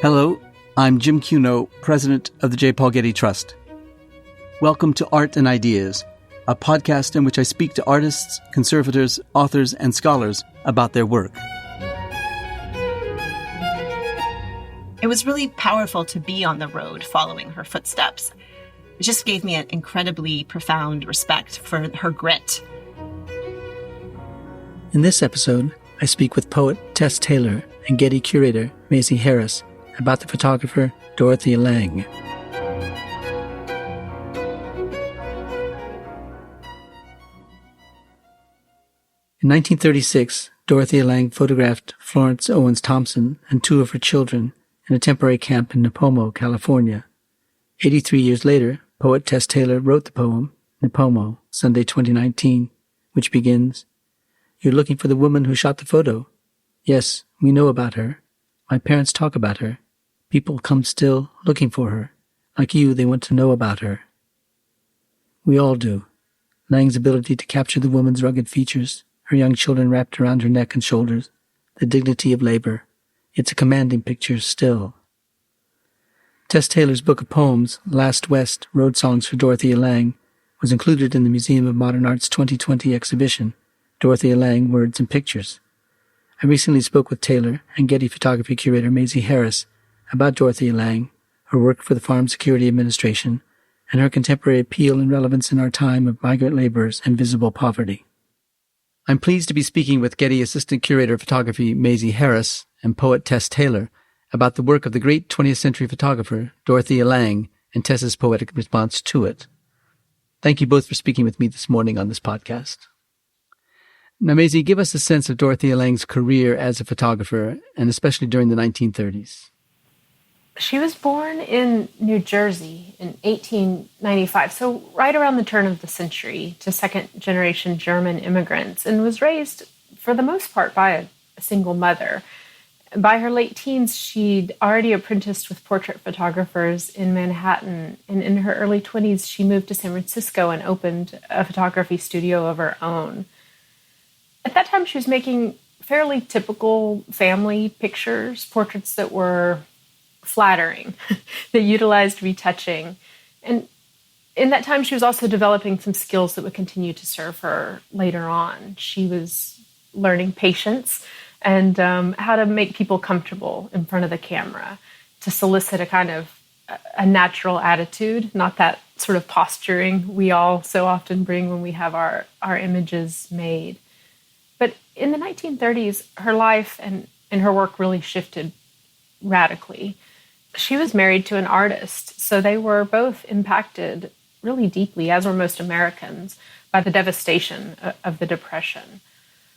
Hello, I'm Jim Cuno, president of the J. Paul Getty Trust. Welcome to Art and Ideas, a podcast in which I speak to artists, conservators, authors, and scholars about their work. It was really powerful to be on the road following her footsteps. It just gave me an incredibly profound respect for her grit. In this episode, I speak with poet Tess Taylor and Getty curator Maisie Harris about the photographer Dorothea Lange. In 1936, Dorothea Lange photographed Florence Owens Thompson and two of her children in a temporary camp in Nipomo, California. 83 years later, poet Tess Taylor wrote the poem, Nipomo, Sunday 2019, which begins, "You're looking for the woman who shot the photo. Yes, we know about her. My parents talk about her. People come still looking for her. Like you, they want to know about her." We all do. Lange's ability to capture the woman's rugged features, her young children wrapped around her neck and shoulders, the dignity of labor. It's a commanding picture still. Tess Taylor's book of poems, Last West, Roadsongs for Dorothea Lange, was included in the Museum of Modern Art's 2020 exhibition, Dorothea Lange, Words and Pictures. I recently spoke with Taylor and Getty photography curator Maisie Harris about Dorothea Lange, her work for the Farm Security Administration, and her contemporary appeal and relevance in our time of migrant laborers and visible poverty. I'm pleased to be speaking with Getty Assistant Curator of Photography Maisie Harris and poet Tess Taylor about the work of the great 20th century photographer Dorothea Lange and Tess's poetic response to it. Thank you both for speaking with me this morning on this podcast. Now, Maisie, give us a sense of Dorothea Lange's career as a photographer, and especially during the 1930s. She was born in New Jersey in 1895, so right around the turn of the century, to second-generation German immigrants, and was raised, for the most part, by a single mother. By her late teens, she'd already apprenticed with portrait photographers in Manhattan, and in her early 20s, she moved to San Francisco and opened a photography studio of her own. At that time, she was making fairly typical family pictures, portraits that were flattering, that utilized retouching. And in that time, she was also developing some skills that would continue to serve her later on. She was learning patience and how to make people comfortable in front of the camera, to solicit a kind of a natural attitude, not that sort of posturing we all so often bring when we have our images made. But in the 1930s, her life and her work really shifted radically. She was married to an artist, so they were both impacted really deeply, as were most Americans, by the devastation of the Depression.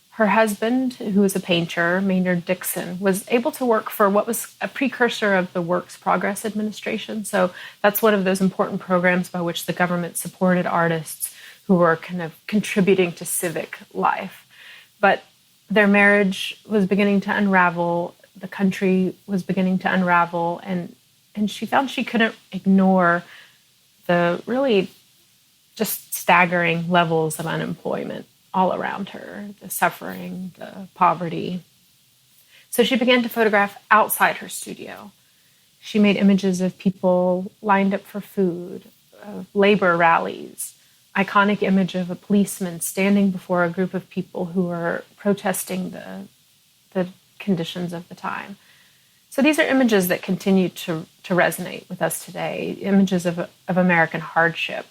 Her husband, who was a painter, Maynard Dixon, was able to work for what was a precursor of the Works Progress Administration. So that's one of those important programs by which the government supported artists who were kind of contributing to civic life. But their marriage was beginning to unravel. The country was beginning to unravel, and she found she couldn't ignore the really just staggering levels of unemployment all around her, the suffering, the poverty. So she began to photograph outside her studio. She made images of people lined up for food, of labor rallies, iconic image of a policeman standing before a group of people who were protesting the conditions of the time. So these are images that continue to resonate with us today, images of American hardship.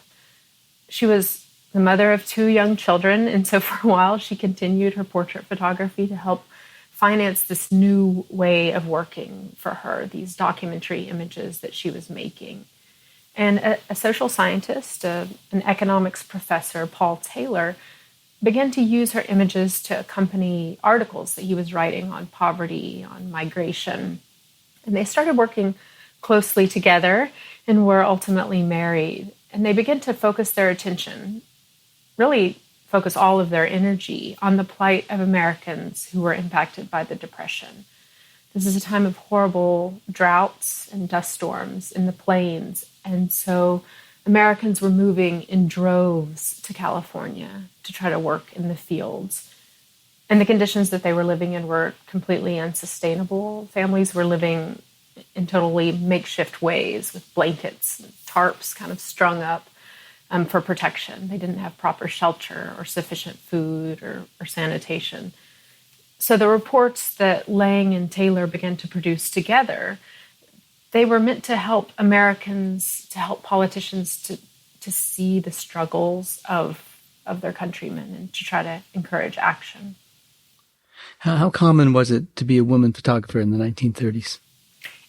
She was the mother of two young children, and so for a while she continued her portrait photography to help finance this new way of working for her, these documentary images that she was making. And a social scientist, an economics professor, Paul Taylor, began to use her images to accompany articles that he was writing on poverty, on migration. And they started working closely together and were ultimately married. And they began to focus their attention, really focus all of their energy on the plight of Americans who were impacted by the Depression. This is a time of horrible droughts and dust storms in the plains. And so Americans were moving in droves to California to try to work in the fields. And the conditions that they were living in were completely unsustainable. Families were living in totally makeshift ways with blankets and tarps kind of strung up for protection. They didn't have proper shelter or sufficient food or sanitation. So the reports that Lange and Taylor began to produce together, they were meant to help Americans, to help politicians to see the struggles of their countrymen and to try to encourage action. How common was it to be a woman photographer in the 1930s?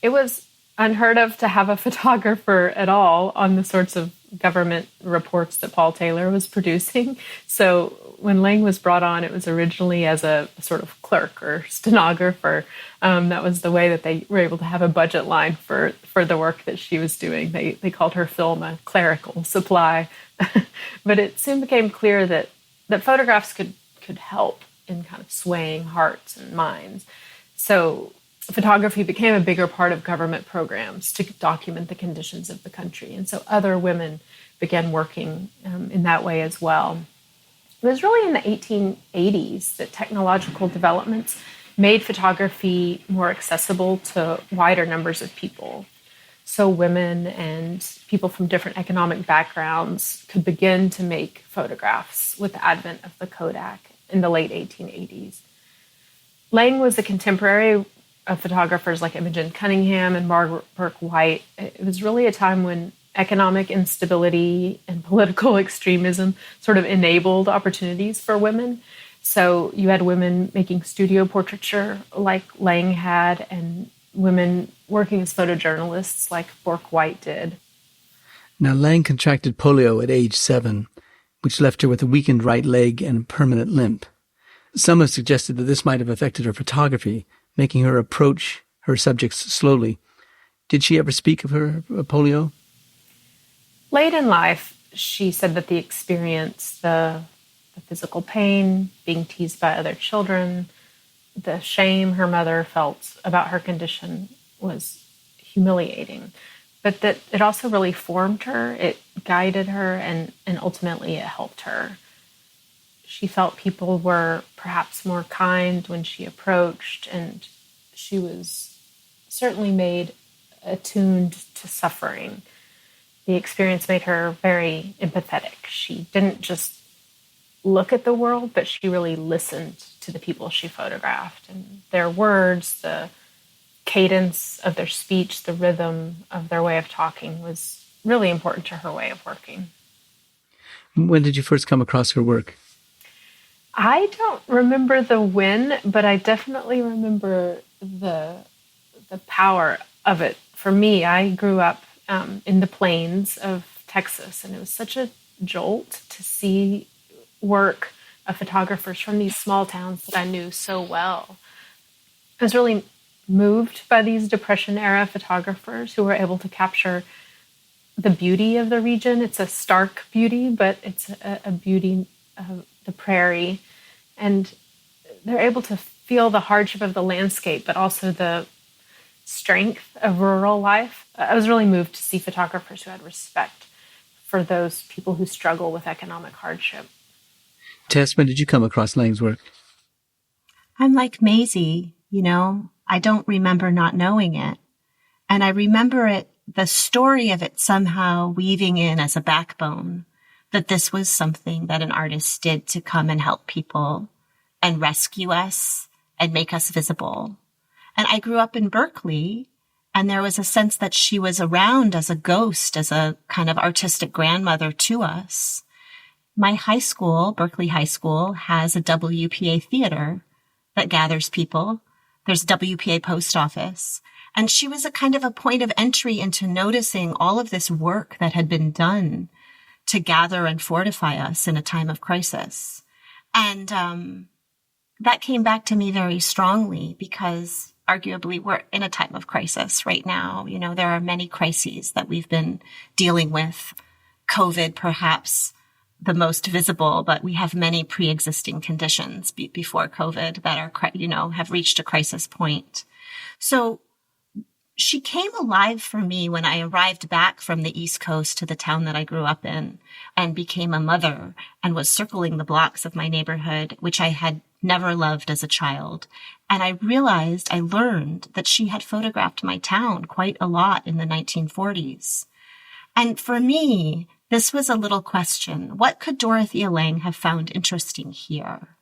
It was unheard of to have a photographer at all on the sorts of government reports that Paul Taylor was producing. So when Lange was brought on, it was originally as a sort of clerk or stenographer. That was the way that they were able to have a budget line for the work that she was doing. They called her film a clerical supply. But it soon became clear that photographs could help in kind of swaying hearts and minds. So photography became a bigger part of government programs to document the conditions of the country. And so other women began working in that way as well. It was really in the 1880s that technological developments made photography more accessible to wider numbers of people. So women and people from different economic backgrounds could begin to make photographs with the advent of the Kodak in the late 1880s. Lange was a contemporary of photographers like Imogen Cunningham and Margaret Burke White. It was really a time when economic instability and political extremism sort of enabled opportunities for women. So you had women making studio portraiture like Lange had, and women working as photojournalists like Burke White did. Now, Lange contracted polio at age 7, which left her with a weakened right leg and a permanent limp. Some have suggested that this might have affected her photography, making her approach her subjects slowly. Did she ever speak of her polio? Late in life, she said that the experience, the physical pain, being teased by other children, the shame her mother felt about her condition was humiliating, but that it also really formed her, it guided her, and ultimately it helped her. She felt people were perhaps more kind when she approached, and she was certainly made attuned to suffering. The experience made her very empathetic. She didn't just look at the world, but she really listened to the people she photographed, and their words, the cadence of their speech, the rhythm of their way of talking was really important to her way of working. When did you first come across her work? I don't remember the when, but I definitely remember the power of it. For me, I grew up in the plains of Texas, and it was such a jolt to see work of photographers from these small towns that I knew so well. I was really moved by these Depression-era photographers who were able to capture the beauty of the region. It's a stark beauty, but it's a beauty of the prairie. And they're able to feel the hardship of the landscape, but also the strength of rural life. I was really moved to see photographers who had respect for those people who struggle with economic hardship. Tess, when did you come across Lange's work? I'm like Maisie, I don't remember not knowing it. And I remember the story of it somehow weaving in as a backbone, that this was something that an artist did to come and help people and rescue us and make us visible. And I grew up in Berkeley, and there was a sense that she was around as a ghost, as a kind of artistic grandmother to us. My high school, Berkeley High School, has a WPA theater that gathers people. There's a WPA post office. And she was a kind of a point of entry into noticing all of this work that had been done to gather and fortify us in a time of crisis. And that came back to me very strongly because arguably we're in a time of crisis right now. There are many crises that we've been dealing with. COVID, perhaps the most visible, but we have many pre-existing conditions before COVID that are, have reached a crisis point. So she came alive for me when I arrived back from the East Coast to the town that I grew up in and became a mother and was circling the blocks of my neighborhood, which I had never loved as a child. And I learned that she had photographed my town quite a lot in the 1940s. And for me, this was a little question. What could Dorothea Lange have found interesting here?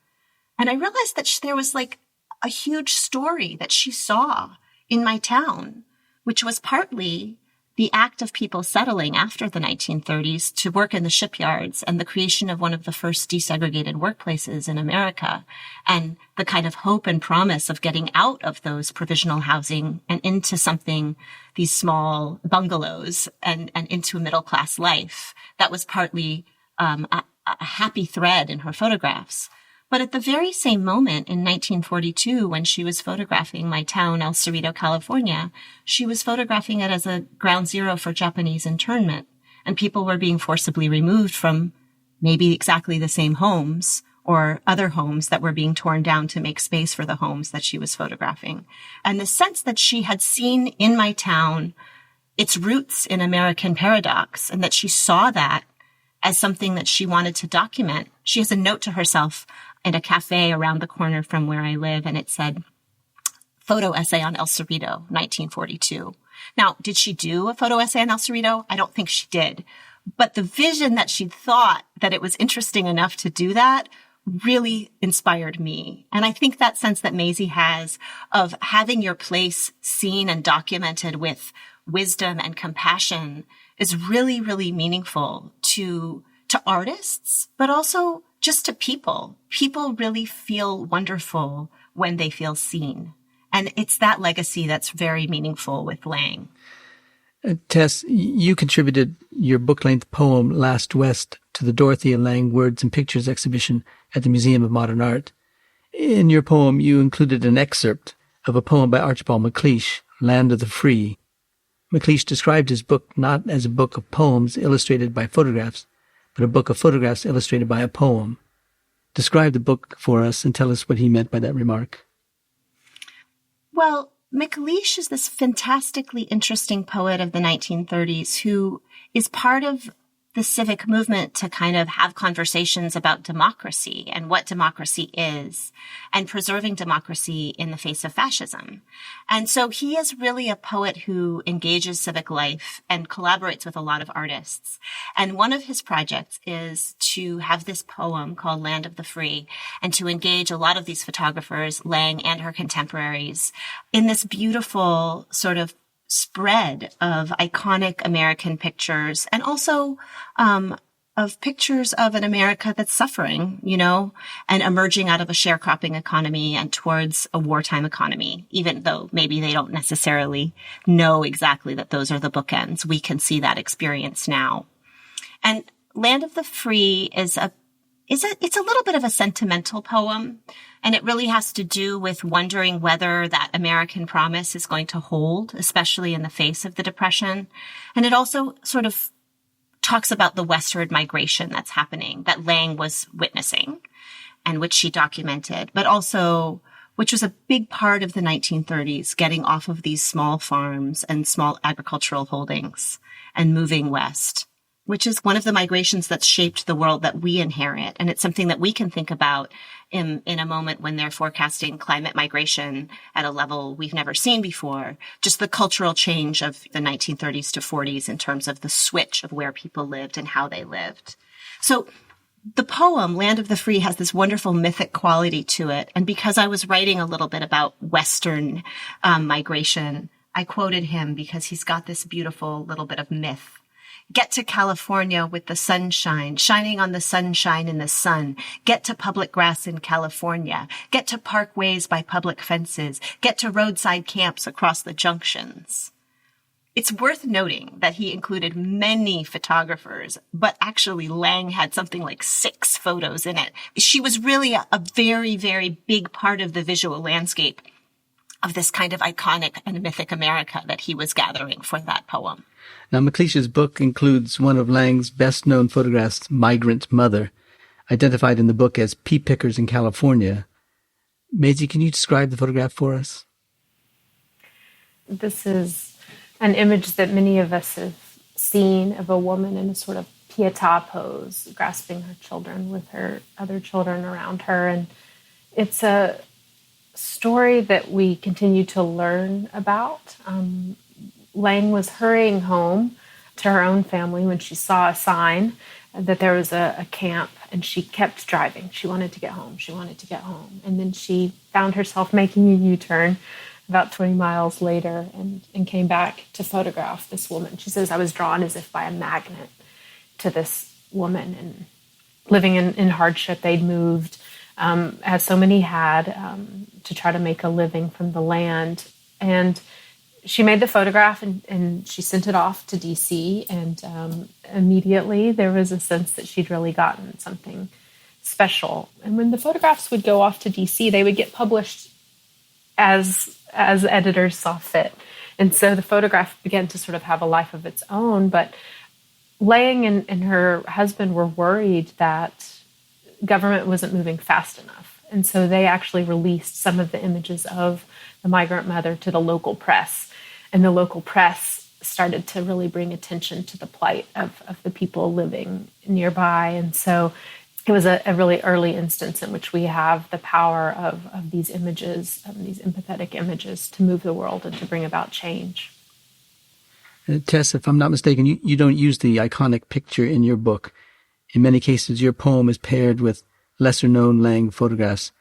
And I realized that there was like a huge story that she saw in my town, which was partly the act of people settling after the 1930s to work in the shipyards and the creation of one of the first desegregated workplaces in America, and the kind of hope and promise of getting out of those provisional housing and into something, these small bungalows and into a middle-class life. That was partly a happy thread in her photographs. But at the very same moment in 1942, when she was photographing my town, El Cerrito, California, she was photographing it as a ground zero for Japanese internment. And people were being forcibly removed from maybe exactly the same homes or other homes that were being torn down to make space for the homes that she was photographing. And the sense that she had seen in my town its roots in American paradox, and that she saw that as something that she wanted to document. She has a note to herself in a cafe around the corner from where I live, and it said, "Photo essay on El Cerrito, 1942. Now, did she do a photo essay on El Cerrito? I don't think she did. But the vision that she thought that it was interesting enough to do that really inspired me. And I think that sense that Maisie has of having your place seen and documented with wisdom and compassion is really, really meaningful to artists, but also just to people. People really feel wonderful when they feel seen. And it's that legacy that's very meaningful with Lange. Tess, you contributed your book-length poem, Last West, to the Dorothea Lange Words and Pictures exhibition at the Museum of Modern Art. In your poem, you included an excerpt of a poem by Archibald MacLeish, Land of the Free. MacLeish described his book not as a book of poems illustrated by photographs, but a book of photographs illustrated by a poem. Describe the book for us and tell us what he meant by that remark. Well, MacLeish is this fantastically interesting poet of the 1930s who is part of the civic movement to kind of have conversations about democracy and what democracy is and preserving democracy in the face of fascism. And so he is really a poet who engages civic life and collaborates with a lot of artists. And one of his projects is to have this poem called Land of the Free and to engage a lot of these photographers, Lange and her contemporaries, in this beautiful sort of spread of iconic American pictures and also of pictures of an America that's suffering, and emerging out of a sharecropping economy and towards a wartime economy, even though maybe they don't necessarily know exactly that those are the bookends. We can see that experience now. And Land of the Free it's a little bit of a sentimental poem, and it really has to do with wondering whether that American promise is going to hold, especially in the face of the Depression. And it also sort of talks about the westward migration that's happening, that Lange was witnessing and which she documented, but also which was a big part of the 1930s, getting off of these small farms and small agricultural holdings and moving west, which is one of the migrations that's shaped the world that we inherit. And it's something that we can think about in a moment when they're forecasting climate migration at a level we've never seen before. Just the cultural change of the 1930s to 40s in terms of the switch of where people lived and how they lived. So the poem, Land of the Free, has this wonderful mythic quality to it. And because I was writing a little bit about Western migration, I quoted him because he's got this beautiful little bit of myth. Get to California with the sunshine, shining on the sunshine in the sun. Get to public grass in California. Get to parkways by public fences. Get to roadside camps across the junctions. It's worth noting that he included many photographers, but actually Lange had something like 6 photos in it. She was really a very, very big part of the visual landscape of this kind of iconic and mythic America that he was gathering for that poem. Now, MacLeish's book includes one of Lange's best-known photographs, Migrant Mother, identified in the book as Pea Pickers in California. Maisie, can you describe the photograph for us? This is an image that many of us have seen of a woman in a sort of pietà pose, grasping her children with her other children around her. And it's a story that we continue to learn about. Lange was hurrying home to her own family when she saw a sign that there was a camp, and she kept driving. She wanted to get home. She wanted to get home. And then she found herself making a U-turn about 20 miles later and came back to photograph this woman. She says, I was drawn as if by a magnet to this woman, and living in hardship. They'd moved, as so many had, to try to make a living from the land. And she made the photograph and she sent it off to DC, and immediately there was a sense that she'd really gotten something special. And when the photographs would go off to DC, they would get published as editors saw fit. And so the photograph began to sort of have a life of its own. But Lange and her husband were worried that government wasn't moving fast enough. And so they actually released some of the images of the migrant mother to the local press. And the local press started to really bring attention to the plight of the people living nearby. And so it was a really early instance in which we have the power of these images, these empathetic images, to move the world and to bring about change. Tess, if I'm not mistaken, you don't use the iconic picture in your book. In many cases, your poem is paired with lesser-known Lange photographs.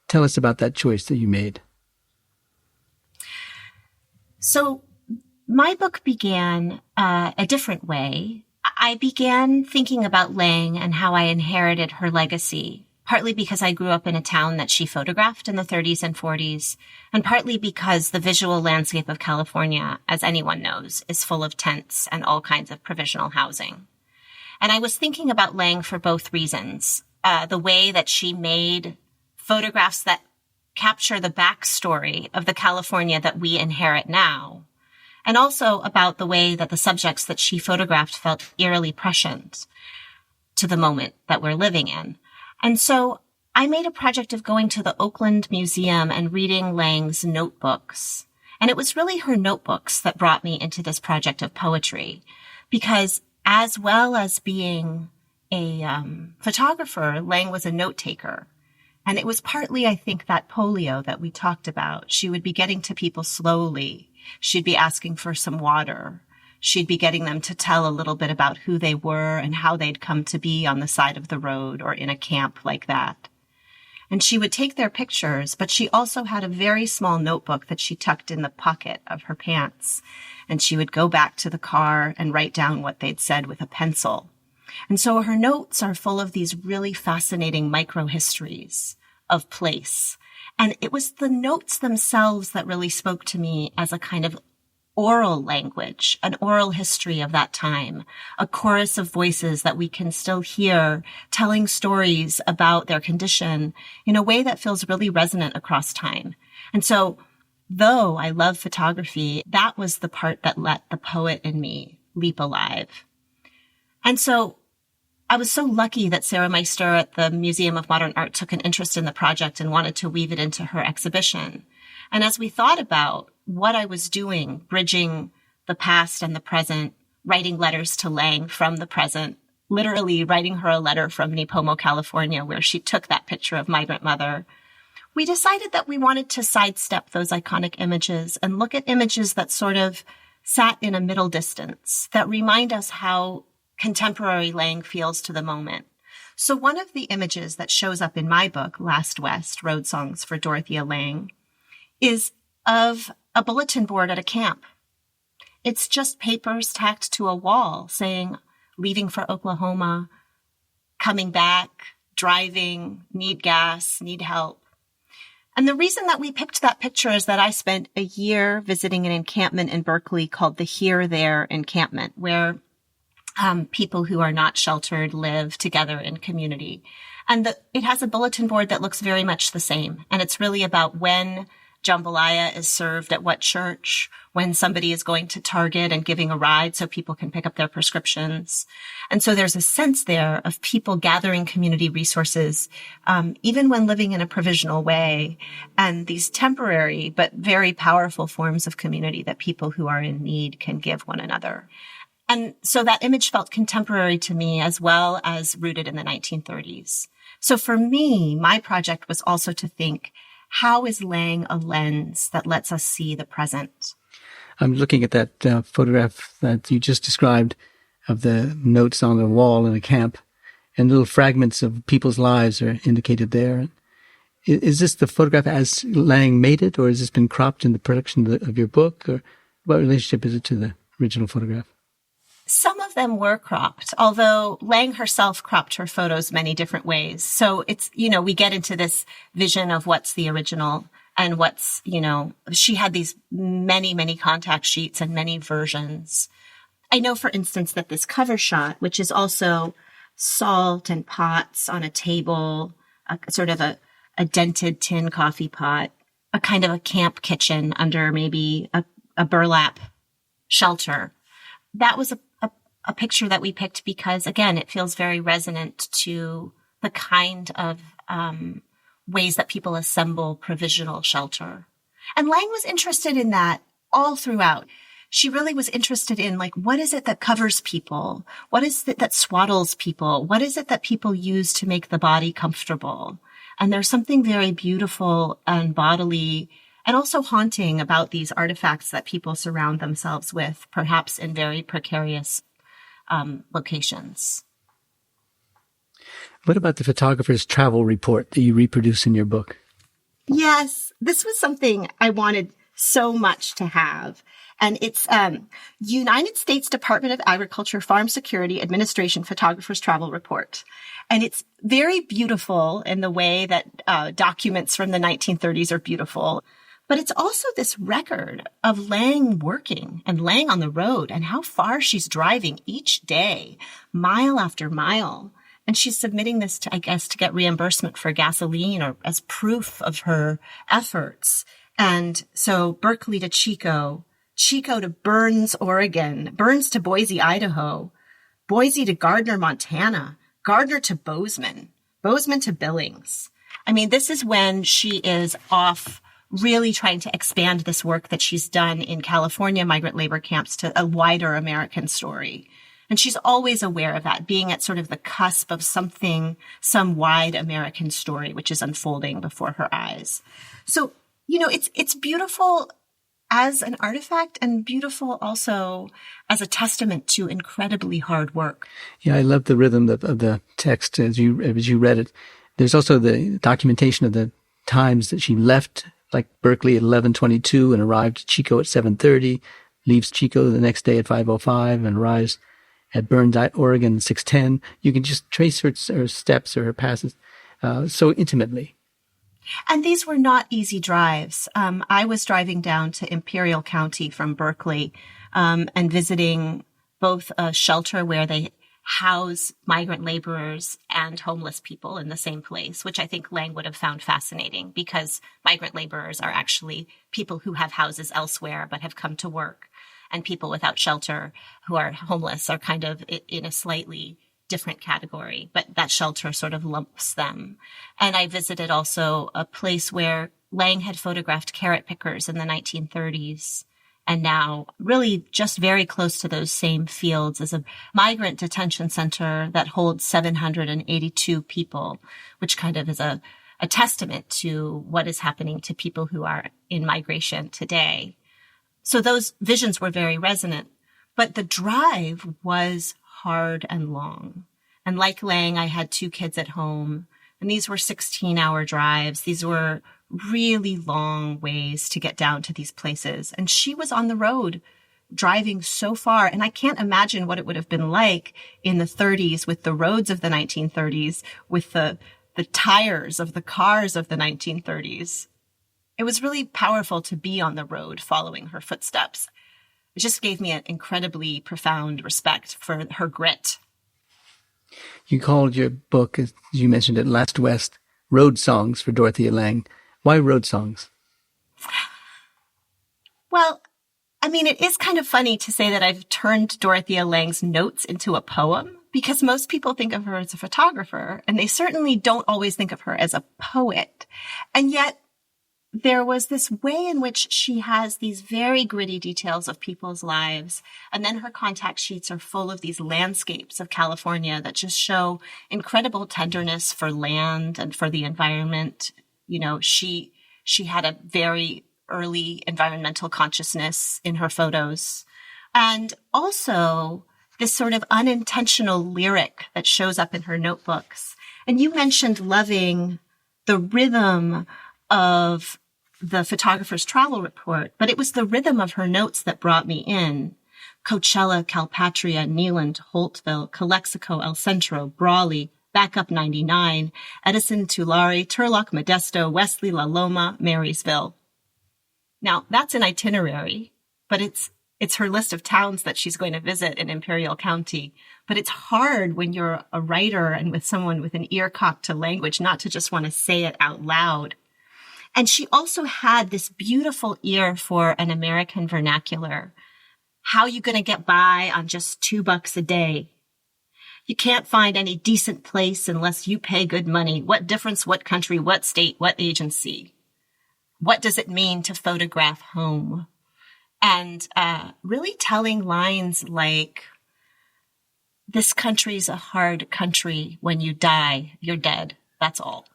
Tell us about that choice that you made. So my book began a different way. I began thinking about Lange and how I inherited her legacy, partly because I grew up in a town that she photographed in the 30s and 40s, and partly because the visual landscape of California, as anyone knows, is full of tents and all kinds of provisional housing. And I was thinking about Lange for both reasons. The way that she made photographs that capture the backstory of the California that we inherit now, and also about the way that the subjects that she photographed felt eerily prescient to the moment that we're living in. And so I made a project of going to the Oakland Museum and reading Lange's notebooks. And it was really her notebooks that brought me into this project of poetry, because as well as being a photographer, Lange was a note taker. And it was partly, I think, that polio that we talked about. She would be getting to people slowly. She'd be asking for some water. She'd be getting them to tell a little bit about who they were and how they'd come to be on the side of the road or in a camp like that. And she would take their pictures, but she also had a very small notebook that she tucked in the pocket of her pants. And she would go back to the car and write down what they'd said with a pencil. And so her notes are full of these really fascinating microhistories of place. And it was the notes themselves that really spoke to me as a kind of oral language, an oral history of that time, a chorus of voices that we can still hear telling stories about their condition in a way that feels really resonant across time. And so, though I love photography, that was the part that let the poet in me leap alive. And so I was so lucky that Sarah Meister at the Museum of Modern Art took an interest in the project and wanted to weave it into her exhibition. And as we thought about what I was doing, bridging the past and the present, writing letters to Lange from the present, literally writing her a letter from Nipomo, California, where she took that picture of Migrant Mother, we decided that we wanted to sidestep those iconic images and look at images that sort of sat in a middle distance, that remind us how contemporary Lange feels to the moment. So one of the images that shows up in my book, Last West, Roadsongs for Dorothea Lange, is of a bulletin board at a camp. It's just papers tacked to a wall saying, leaving for Oklahoma, coming back, driving, need gas, need help. And the reason that we picked that picture is that I spent a year visiting an encampment in Berkeley called the Here There Encampment, where people who are not sheltered live together in community. And it has a bulletin board that looks very much the same. And it's really about when jambalaya is served at what church, when somebody is going to Target and giving a ride so people can pick up their prescriptions. And so there's a sense there of people gathering community resources, even when living in a provisional way, and these temporary but very powerful forms of community that people who are in need can give one another. And so that image felt contemporary to me as well as rooted in the 1930s. So for me, my project was also to think, how is Lange a lens that lets us see the present? I'm looking at that photograph that you just described of the notes on the wall in a camp, and little fragments of people's lives are indicated there. Is this the photograph as Lange made it, or has this been cropped in the production of your book? Or what relationship is it to the original photograph? Some of them were cropped, although Lange herself cropped her photos many different ways. So it's, we get into this vision of what's the original and what's, she had these many, many contact sheets and many versions. I know, for instance, that this cover shot, which is also salt and pots on a table, sort of a dented tin coffee pot, a kind of a camp kitchen under maybe a burlap shelter. That was a picture that we picked because, again, it feels very resonant to the kind of ways that people assemble provisional shelter. And Lange was interested in that all throughout. She really was interested in, what is it that covers people? What is it that swaddles people? What is it that people use to make the body comfortable? And there's something very beautiful and bodily and also haunting about these artifacts that people surround themselves with, perhaps in very precarious locations. What about the photographer's travel report that you reproduce in your book? Yes, this was something I wanted so much to have. And it's United States Department of Agriculture Farm Security Administration Photographer's Travel Report. And it's very beautiful in the way that documents from the 1930s are beautiful. But it's also this record of Lange working and Lange on the road and how far she's driving each day, mile after mile. And she's submitting this to get reimbursement for gasoline or as proof of her efforts. And so Berkeley to Chico, Chico to Burns, Oregon, Burns to Boise, Idaho, Boise to Gardner, Montana, Gardner to Bozeman, Bozeman to Billings. I mean, this is when she is off really trying to expand this work that she's done in California migrant labor camps to a wider American story. And she's always aware of that, being at sort of the cusp of some wide American story, which is unfolding before her eyes. So, it's beautiful as an artifact and beautiful also as a testament to incredibly hard work. Yeah, I love the rhythm of the text as you read it. There's also the documentation of the times that she left, like Berkeley at 11:22 and arrived at Chico at 7:30, leaves Chico the next day at 5:05 and arrives at Burns, Oregon, 6:10. You can just trace her steps or her passes so intimately. And these were not easy drives. I was driving down to Imperial County from Berkeley and visiting both a shelter where they house migrant laborers and homeless people in the same place, which I think Lange would have found fascinating because migrant laborers are actually people who have houses elsewhere but have come to work. And people without shelter who are homeless are kind of in a slightly different category, but that shelter sort of lumps them. And I visited also a place where Lange had photographed carrot pickers in the 1930s. And now really just very close to those same fields is a migrant detention center that holds 782 people, which kind of is a testament to what is happening to people who are in migration today. So those visions were very resonant, but the drive was hard and long. And like Lange, I had 2 kids at home, and these were 16-hour drives. These were really long ways to get down to these places. And she was on the road driving so far. And I can't imagine what it would have been like in the 30s with the roads of the 1930s, with the tires of the cars of the 1930s. It was really powerful to be on the road following her footsteps. It just gave me an incredibly profound respect for her grit. You called your book, as you mentioned it last West, Roadsongs for Dorothea Lange. Why Roadsongs? Well, I mean, it is kind of funny to say that I've turned Dorothea Lange's notes into a poem because most people think of her as a photographer, and they certainly don't always think of her as a poet. And yet, there was this way in which she has these very gritty details of people's lives. And then her contact sheets are full of these landscapes of California that just show incredible tenderness for land and for the environment. You know, she had a very early environmental consciousness in her photos. And also this sort of unintentional lyric that shows up in her notebooks. And you mentioned loving the rhythm of the photographer's travel report, but it was the rhythm of her notes that brought me in. Coachella, Calpatria, Neyland, Holtville, Calexico, El Centro, Brawley, Backup 99, Edison, Tulare, Turlock, Modesto, Wesley, La Loma, Marysville. Now, that's an itinerary, but it's her list of towns that she's going to visit in Imperial County. But it's hard when you're a writer and with someone with an ear cocked to language not to just want to say it out loud. And she also had this beautiful ear for an American vernacular. How you going to get by on just $2 a day? You can't find any decent place unless you pay good money. What difference, what country, what state, what agency? What does it mean to photograph home? And really telling lines like, this country's a hard country. When you die, you're dead. That's all.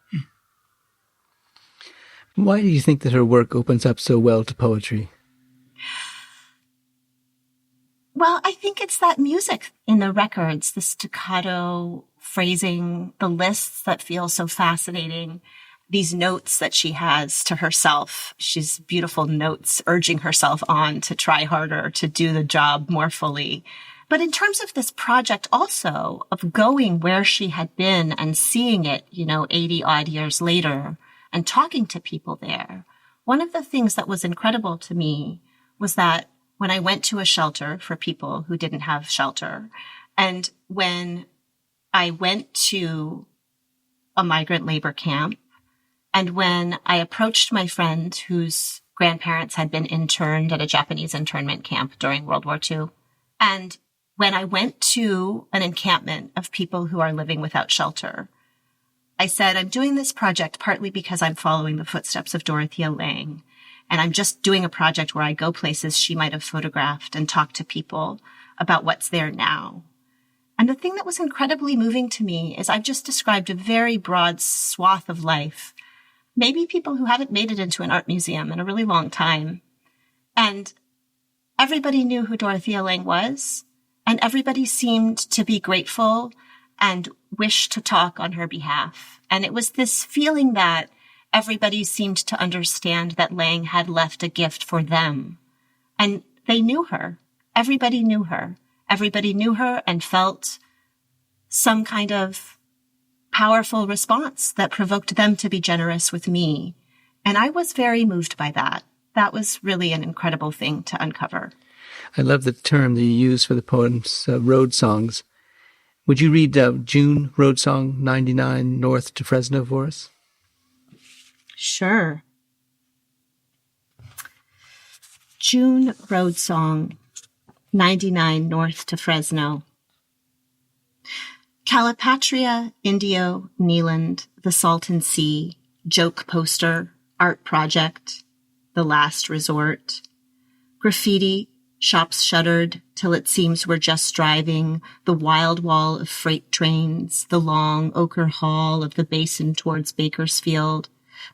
Why do you think that her work opens up so well to poetry? Well, I think it's that music in the records, the staccato phrasing, the lists that feel so fascinating, these notes that she has to herself. She's beautiful notes urging herself on to try harder, to do the job more fully. But in terms of this project also of going where she had been and seeing it, 80 odd years later and talking to people there, one of the things that was incredible to me was that when I went to a shelter for people who didn't have shelter, and when I went to a migrant labor camp, and when I approached my friend whose grandparents had been interned at a Japanese internment camp during World War II, and when I went to an encampment of people who are living without shelter, I said, I'm doing this project partly because I'm following the footsteps of Dorothea Lange. And I'm just doing a project where I go places she might have photographed and talk to people about what's there now. And the thing that was incredibly moving to me is I've just described a very broad swath of life. Maybe people who haven't made it into an art museum in a really long time. And everybody knew who Dorothea Lange was. And everybody seemed to be grateful and wish to talk on her behalf. And it was this feeling that everybody seemed to understand that Lange had left a gift for them. And they knew her. Everybody knew her. Everybody knew her and felt some kind of powerful response that provoked them to be generous with me. And I was very moved by that. That was really an incredible thing to uncover. I love the term that you use for the poems, Roadsongs. Would you read June Roadsong 99 North to Fresno for us? Sure. June Roadsong 99 North to Fresno. Calipatria, Indio, Neyland, the Salton Sea, joke poster, art project, the last resort, graffiti, shops shuttered till it seems we're just driving, the wild wall of freight trains, the long ochre hall of the basin towards Bakersfield,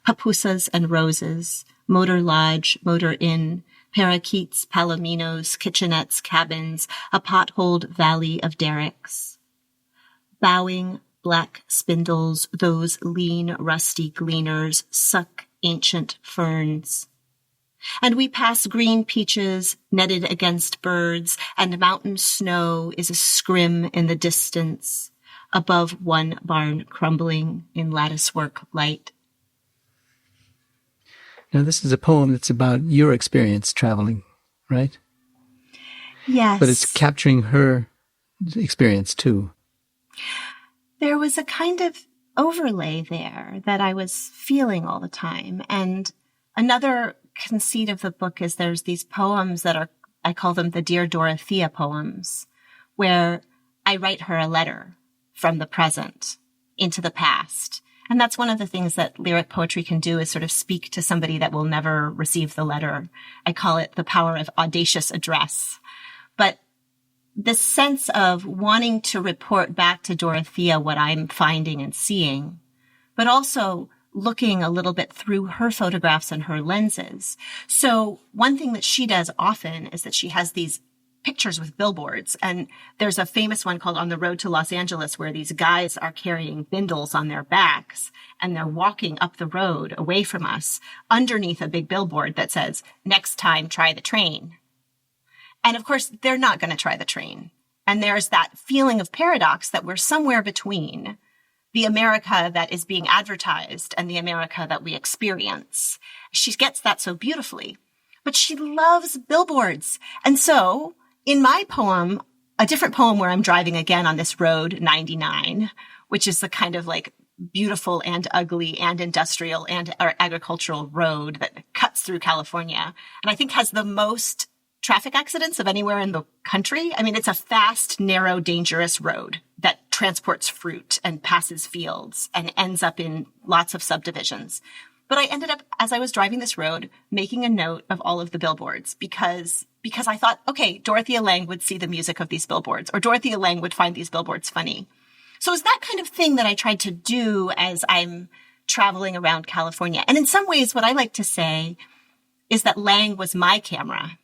pupusas and roses, motor lodge, motor inn, parakeets, palominos, kitchenettes, cabins, a potholed valley of derricks. Bowing black spindles, those lean, rusty gleaners suck ancient ferns. And we pass green peaches netted against birds, and mountain snow is a scrim in the distance, above one barn crumbling in latticework light. Now, this is a poem that's about your experience traveling, right? Yes. But it's capturing her experience, too. There was a kind of overlay there that I was feeling all the time. And another conceit of the book is there's these poems that are, I call them the Dear Dorothea poems, where I write her a letter from the present into the past. And that's one of the things that lyric poetry can do, is sort of speak to somebody that will never receive the letter. I call it the power of audacious address. But this sense of wanting to report back to Dorothea what I'm finding and seeing, but also looking a little bit through her photographs and her lenses. So one thing that she does often is that she has these pictures with billboards. And there's a famous one called On the Road to Los Angeles, where these guys are carrying bindles on their backs and they're walking up the road away from us underneath a big billboard that says, "Next time, try the train." And of course, they're not going to try the train. And there's that feeling of paradox that we're somewhere between the America that is being advertised and the America that we experience. She gets that so beautifully, but she loves billboards. And so in my poem, a different poem where I'm driving again on this road 99, which is the kind of like beautiful and ugly and industrial and agricultural road that cuts through California, and I think has the most traffic accidents of anywhere in the country. I mean, it's a fast, narrow, dangerous road that transports fruit and passes fields and ends up in lots of subdivisions. But I ended up, as I was driving this road, making a note of all of the billboards because I thought, okay, Dorothea Lange would see the music of these billboards, or Dorothea Lange would find these billboards funny. So it's that kind of thing that I tried to do as I'm traveling around California. And in some ways, what I like to say is that Lange was my camera.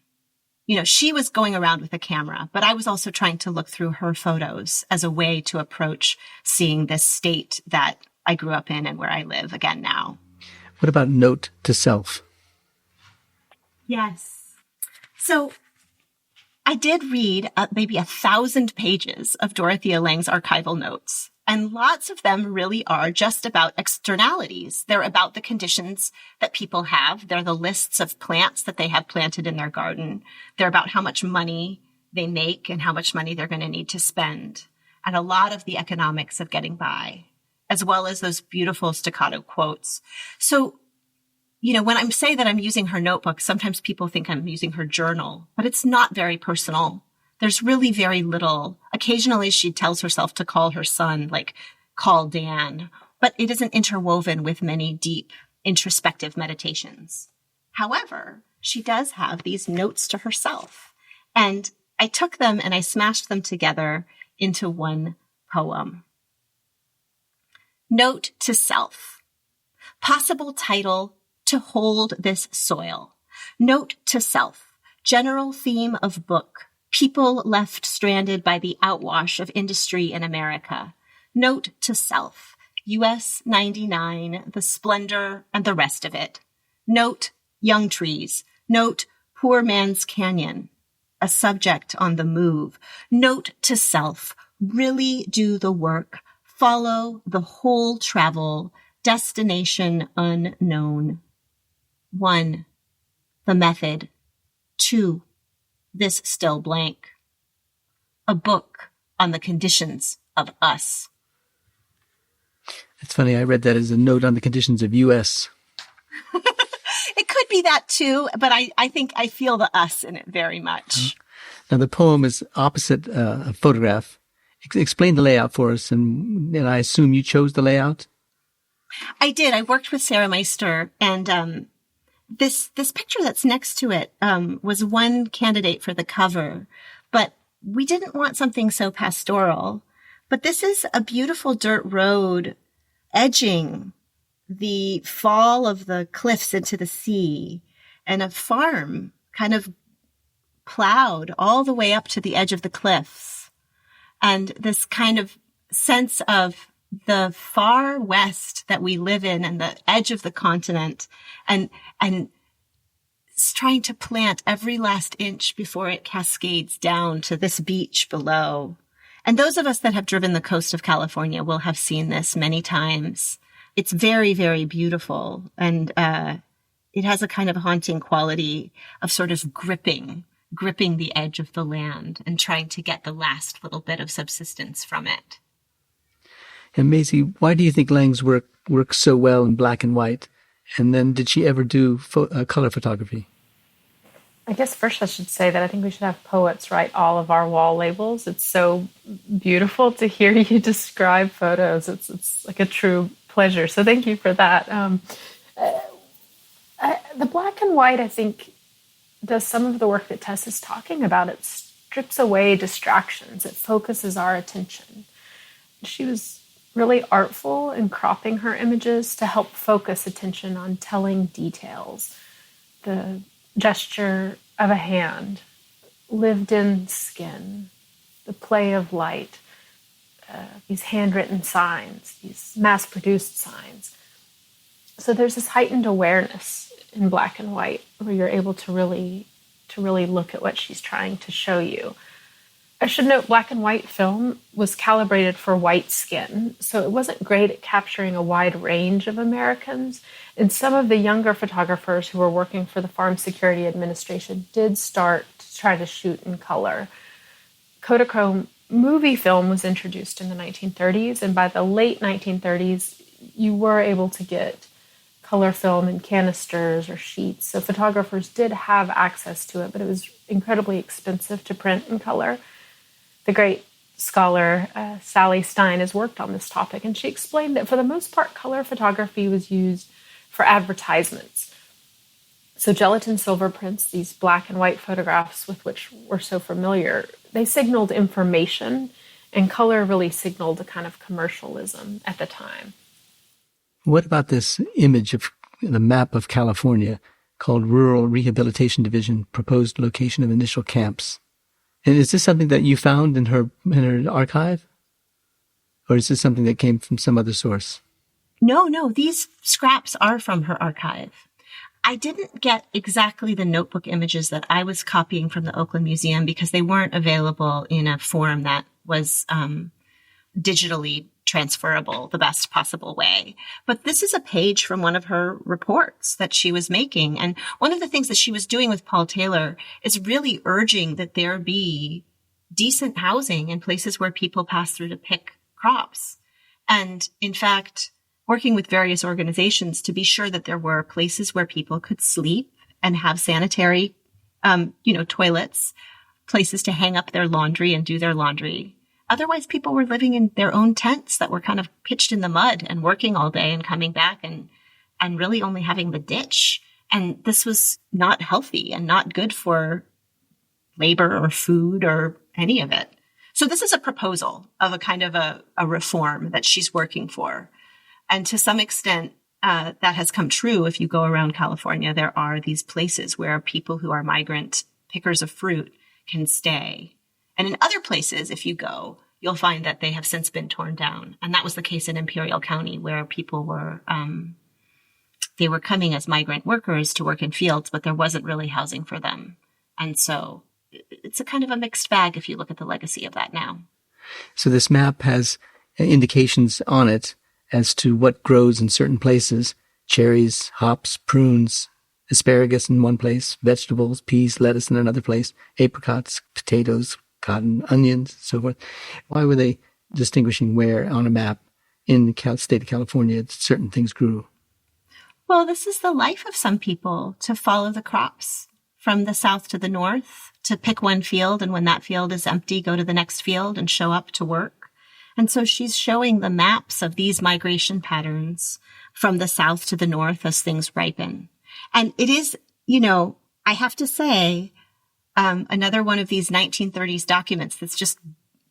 You know, she was going around with a camera, but I was also trying to look through her photos as a way to approach seeing this state that I grew up in and where I live again now. What about note to self? Yes. So I did read maybe 1,000 pages of Dorothea Lange's archival notes. And lots of them really are just about externalities. They're about the conditions that people have. They're the lists of plants that they have planted in their garden. They're about how much money they make and how much money they're going to need to spend. And a lot of the economics of getting by, as well as those beautiful staccato quotes. So, you know, when I say that I'm using her notebook, sometimes people think I'm using her journal, but it's not very personal. There's really very little. Occasionally she tells herself to call her son, like, call Dan, but it isn't interwoven with many deep introspective meditations. However, she does have these notes to herself. And I took them and I smashed them together into one poem. Note to self. Possible title, To Hold This Soil. Note to self. General theme of book. People left stranded by the outwash of industry in America. Note to self. US 99, the splendor and the rest of it. Note young trees. Note poor man's canyon. A subject on the move. Note to self. Really do the work. Follow the whole travel. Destination unknown. 1. The method. 2. This still blank. A book on the conditions of us. It's funny, I read that as a note on the conditions of U.S. It could be that too, but I think I feel the us in it very much. Now, the poem is opposite a photograph. Explain the layout for us, and I assume you chose the layout? I did. I worked with Sarah Meister, and this picture that's next to it was one candidate for the cover, but we didn't want something so pastoral. But this is a beautiful dirt road edging the fall of the cliffs into the sea, and a farm kind of plowed all the way up to the edge of the cliffs. And this kind of sense of the far west that we live in and the edge of the continent, and trying to plant every last inch before it cascades down to this beach below. And those of us that have driven the coast of California will have seen this many times. It's very, very beautiful. And it has a kind of haunting quality of sort of gripping the edge of the land and trying to get the last little bit of subsistence from it. And Maisie, why do you think Lange's work works so well in black and white? And then did she ever do color photography? I guess first I should say that I think we should have poets write all of our wall labels. It's so beautiful to hear you describe photos. It's like a true pleasure. So thank you for that. The black and white, I think, does some of the work that Tess is talking about. It strips away distractions. It focuses our attention. She was really artful in cropping her images to help focus attention on telling details. The gesture of a hand, lived-in skin, the play of light, these handwritten signs, these mass-produced signs. So there's this heightened awareness in black and white where you're able to really look at what she's trying to show you. I should note black and white film was calibrated for white skin, so it wasn't great at capturing a wide range of Americans. And some of the younger photographers who were working for the Farm Security Administration did start to try to shoot in color. Kodachrome movie film was introduced in the 1930s, and by the late 1930s, you were able to get color film in canisters or sheets. So photographers did have access to it, but it was incredibly expensive to print in color. The great scholar Sally Stein has worked on this topic, and she explained that for the most part, color photography was used for advertisements. So gelatin silver prints, these black and white photographs with which we're so familiar, they signaled information, and color really signaled a kind of commercialism at the time. What about this image of the map of California called Rural Rehabilitation Division, Proposed Location of Initial Camps? And is this something that you found in her archive? Or is this something that came from some other source? No, these scraps are from her archive. I didn't get exactly the notebook images that I was copying from the Oakland Museum because they weren't available in a form that was digitally transferable the best possible way. But this is a page from one of her reports that she was making. And one of the things that she was doing with Paul Taylor is really urging that there be decent housing in places where people pass through to pick crops. And in fact, working with various organizations to be sure that there were places where people could sleep and have sanitary, toilets, places to hang up their laundry and do their laundry. Otherwise, people were living in their own tents that were kind of pitched in the mud and working all day and coming back and really only having the ditch. And this was not healthy and not good for labor or food or any of it. So this is a proposal of a kind of a reform that she's working for. And to some extent, that has come true. If you go around California, there are these places where people who are migrant pickers of fruit can stay. And in other places, if you go, you'll find that they have since been torn down. And that was the case in Imperial County, where people were, they were coming as migrant workers to work in fields, but there wasn't really housing for them. And so it's a kind of a mixed bag if you look at the legacy of that now. So this map has indications on it as to what grows in certain places: cherries, hops, prunes, asparagus in one place, vegetables, peas, lettuce in another place, apricots, potatoes, cotton, onions, so forth. Why were they distinguishing where on a map in the state of California certain things grew? Well, this is the life of some people, to follow the crops from the south to the north, to pick one field, and when that field is empty, go to the next field and show up to work. And so she's showing the maps of these migration patterns from the south to the north as things ripen. And it is, I have to say, another one of these 1930s documents that's just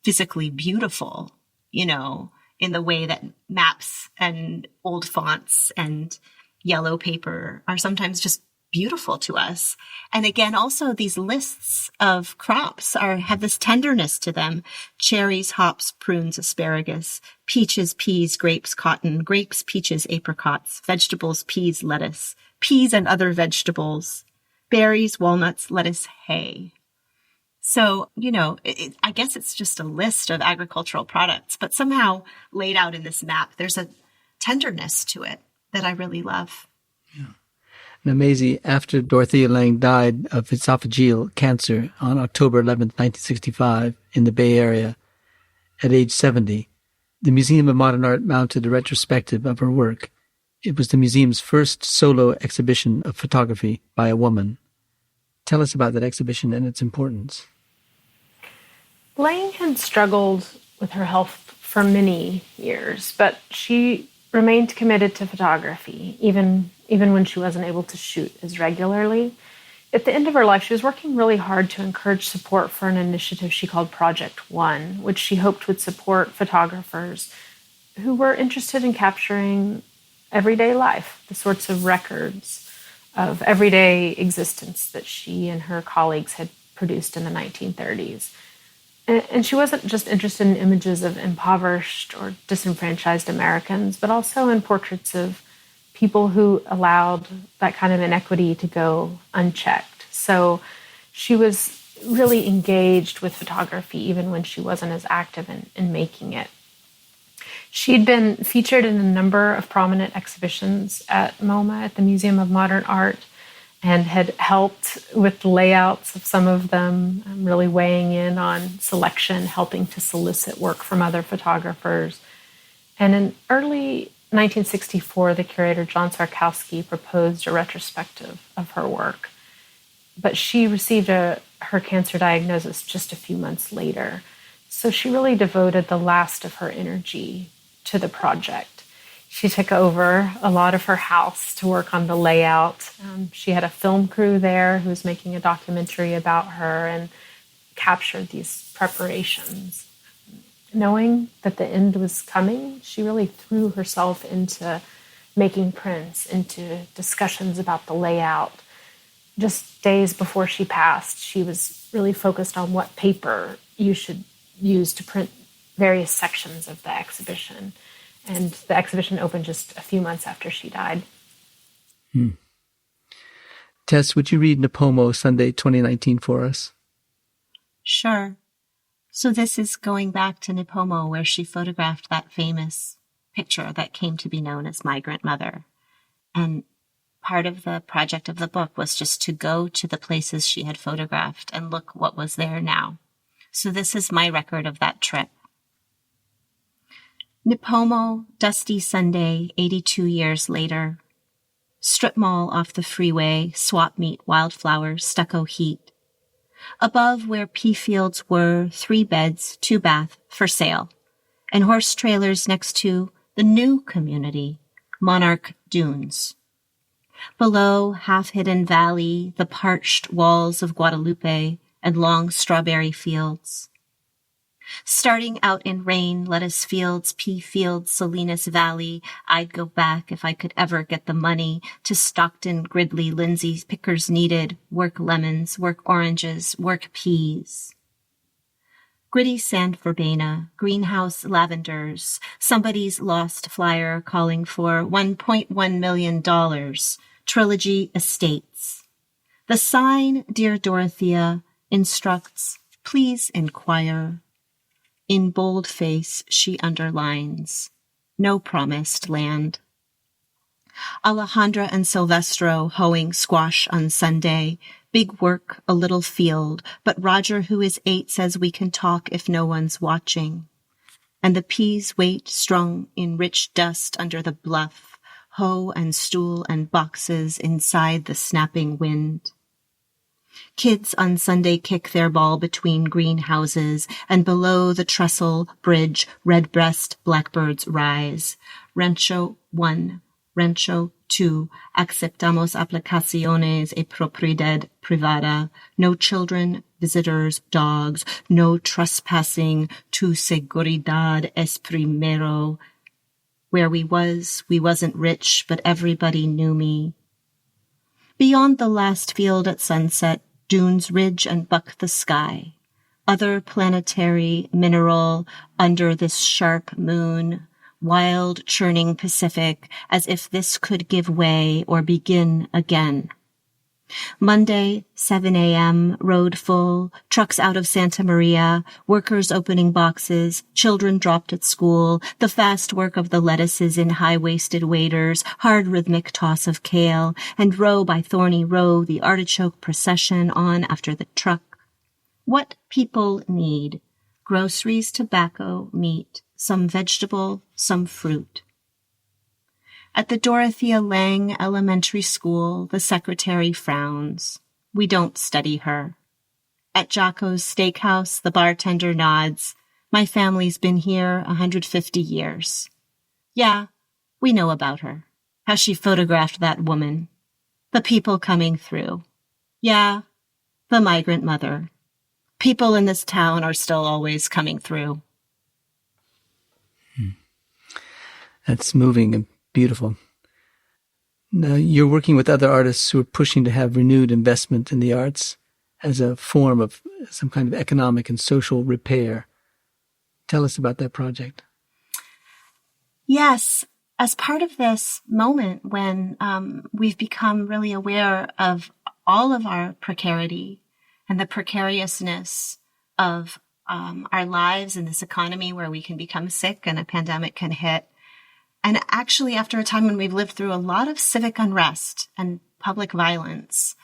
physically beautiful, in the way that maps and old fonts and yellow paper are sometimes just beautiful to us. And again, also these lists of crops have this tenderness to them: cherries, hops, prunes, asparagus, peaches, peas, grapes, cotton, grapes, peaches, apricots, vegetables, peas, lettuce, peas and other vegetables, berries, walnuts, lettuce, hay. So, I guess it's just a list of agricultural products, but somehow laid out in this map, there's a tenderness to it that I really love. Yeah. Now, Maisie, after Dorothea Lange died of esophageal cancer on October 11th, 1965, in the Bay Area, at age 70, the Museum of Modern Art mounted a retrospective of her work. It was the museum's first solo exhibition of photography by a woman. Tell us about that exhibition and its importance. Lange had struggled with her health for many years, but she remained committed to photography, even when she wasn't able to shoot as regularly. At the end of her life, she was working really hard to encourage support for an initiative she called Project One, which she hoped would support photographers who were interested in capturing everyday life, the sorts of records of everyday existence that she and her colleagues had produced in the 1930s. And she wasn't just interested in images of impoverished or disenfranchised Americans, but also in portraits of people who allowed that kind of inequity to go unchecked. So she was really engaged with photography even when she wasn't as active in making it. She'd been featured in a number of prominent exhibitions at MoMA, at the Museum of Modern Art, and had helped with the layouts of some of them, really weighing in on selection, helping to solicit work from other photographers. And in early 1964, the curator John Sarkowski proposed a retrospective of her work. But she received her cancer diagnosis just a few months later. So she really devoted the last of her energy to the project. She took over a lot of her house to work on the layout. She had a film crew there who was making a documentary about her and captured these preparations. Knowing that the end was coming, she really threw herself into making prints, into discussions about the layout. Just days before she passed, she was really focused on what paper you should use to print various sections of the exhibition. And the exhibition opened just a few months after she died. Tess, would you read Nipomo Sunday 2019 for us? Sure. So this is going back to Nipomo, where she photographed that famous picture that came to be known as Migrant Mother. And part of the project of the book was just to go to the places she had photographed and look what was there now. So this is my record of that trip. Nipomo, dusty Sunday, 82 years later. Strip mall off the freeway, swap meet, wildflowers, stucco heat. Above where pea fields were, 3 beds, 2 bath, for sale. And horse trailers next to the new community, Monarch Dunes. Below, half-hidden valley, the parched walls of Guadalupe and long strawberry fields. Starting out in rain, lettuce fields, pea fields, Salinas Valley, I'd go back if I could ever get the money to Stockton, Gridley, Lindsay, pickers needed, work lemons, work oranges, work peas. Gritty sand verbena, greenhouse lavenders, somebody's lost flyer calling for $1.1 million, Trilogy Estates. The sign, dear Dorothea, instructs, please inquire. In boldface, she underlines, no promised land. Alejandra and Silvestro hoeing squash on Sunday. Big work, a little field, but Roger, who is 8, says we can talk if no one's watching. And the peas wait strung in rich dust under the bluff, hoe and stool and boxes inside the snapping wind. Kids on Sunday kick their ball between greenhouses, and below the trestle bridge, redbreast blackbirds rise. Rancho 1, Rancho 2, aceptamos aplicaciones y propiedad privada. No children, visitors, dogs, no trespassing, tu seguridad es primero. Where we wasn't rich, but everybody knew me. Beyond the last field at sunset, dunes ridge and buck the sky. Other planetary mineral under this sharp moon, wild churning Pacific, as if this could give way or begin again. Monday, 7 a.m., road full, trucks out of Santa Maria, workers opening boxes, children dropped at school, the fast work of the lettuces in high-waisted waders, hard rhythmic toss of kale, and row by thorny row the artichoke procession on after the truck. What people need: groceries, tobacco, meat, some vegetable, some fruit. At the Dorothea Lange Elementary School, the secretary frowns. We don't study her. At Jocko's Steakhouse, the bartender nods. My family's been here 150 years. Yeah, We know about her, how she photographed that woman, the people coming through. Yeah, the migrant mother. People in this town are still always coming through. That's moving and beautiful. Now, you're working with other artists who are pushing to have renewed investment in the arts as a form of some kind of economic and social repair. Tell us about that project. Yes. As part of this moment when we've become really aware of all of our precarity and the precariousness of our lives in this economy where we can become sick and a pandemic can hit. And actually, after a time when we've lived through a lot of civic unrest and public violence,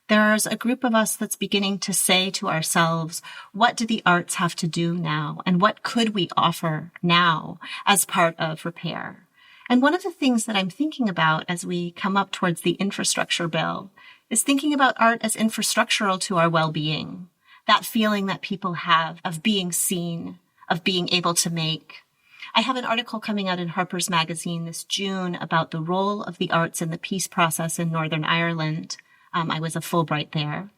there's a group of us that's beginning to say to ourselves, what do the arts have to do now? And what could we offer now as part of repair? And one of the things that I'm thinking about as we come up towards the infrastructure bill is thinking about art as infrastructural to our well-being, that feeling that people have of being seen, of being able to make. I have an article coming out in Harper's Magazine this June about the role of the arts in the peace process in Northern Ireland. I was a Fulbright there.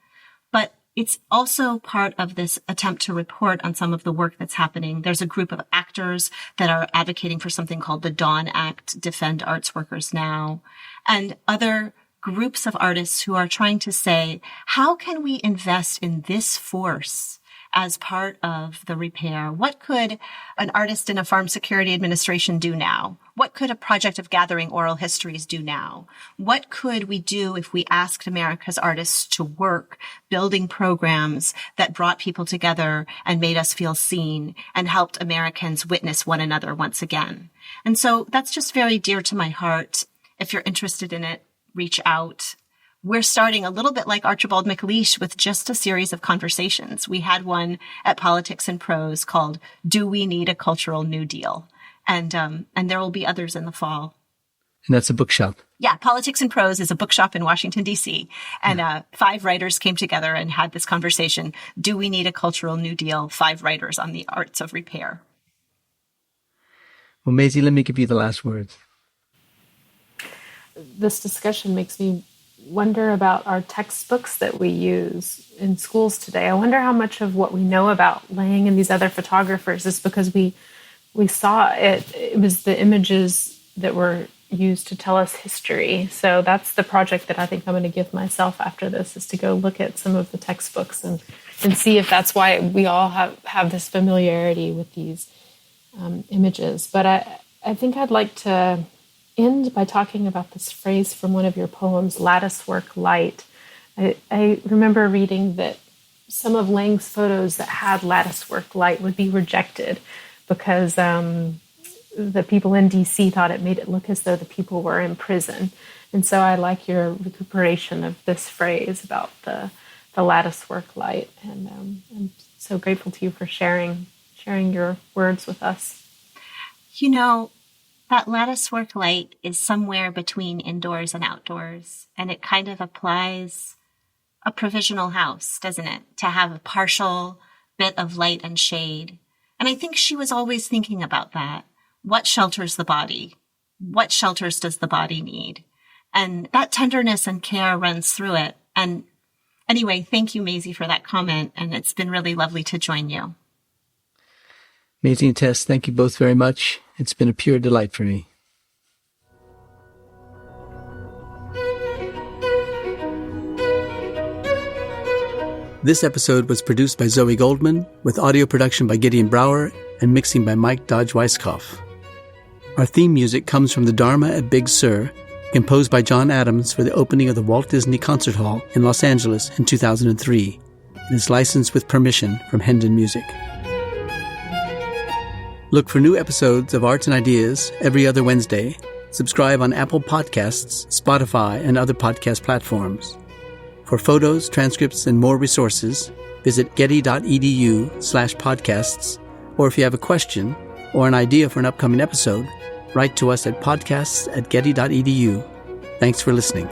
But it's also part of this attempt to report on some of the work that's happening. There's a group of actors that are advocating for something called the Dawn Act, Defend Arts Workers Now, and other groups of artists who are trying to say, how can we invest in this force as part of the repair? What could an artist in a farm security administration do now? What could a project of gathering oral histories do now? What could we do if we asked America's artists to work building programs that brought people together and made us feel seen and helped Americans witness one another once again? And so that's just very dear to my heart. If you're interested in it, reach out. We're starting a little bit like Archibald MacLeish with just a series of conversations. We had one at Politics and Prose called Do We Need a Cultural New Deal? And there will be others in the fall. And that's a bookshop. Yeah, Politics and Prose is a bookshop in Washington, D.C. And 5 writers came together and had this conversation. Do we need a cultural new deal? 5 writers on the arts of repair. Well, Maisie, let me give you the last words. This discussion makes me wonder about our textbooks that we use in schools today. I wonder how much of what we know about Lange and these other photographers is because we saw it. It was the images that were used to tell us history. So that's the project that I think I'm going to give myself after this, is to go look at some of the textbooks and see if that's why we all have this familiarity with these images. But I think I'd like to end by talking about this phrase from one of your poems, latticework light. I remember reading that some of Lange's photos that had latticework light would be rejected because the people in DC thought it made it look as though the people were in prison. And so I like your recuperation of this phrase about the latticework light. And I'm so grateful to you for sharing your words with us. You know, that latticework light is somewhere between indoors and outdoors, and it kind of applies a provisional house, doesn't it? To have a partial bit of light and shade. And I think she was always thinking about that. What shelters the body? What shelters does the body need? And that tenderness and care runs through it. And anyway, thank you, Maisie, for that comment, and it's been really lovely to join you. Maisie and Tess, thank you both very much. It's been a pure delight for me. This episode was produced by Zoe Goldman, with audio production by Gideon Brower and mixing by Mike Dodge-Weisskopf. Our theme music comes from the Dharma at Big Sur, composed by John Adams for the opening of the Walt Disney Concert Hall in Los Angeles in 2003, and is licensed with permission from Hendon Music. Look for new episodes of Arts and Ideas every other Wednesday. Subscribe on Apple Podcasts, Spotify, and other podcast platforms. For photos, transcripts, and more resources, visit getty.edu/podcasts, or if you have a question or an idea for an upcoming episode, write to us at podcasts@getty.edu. Thanks for listening.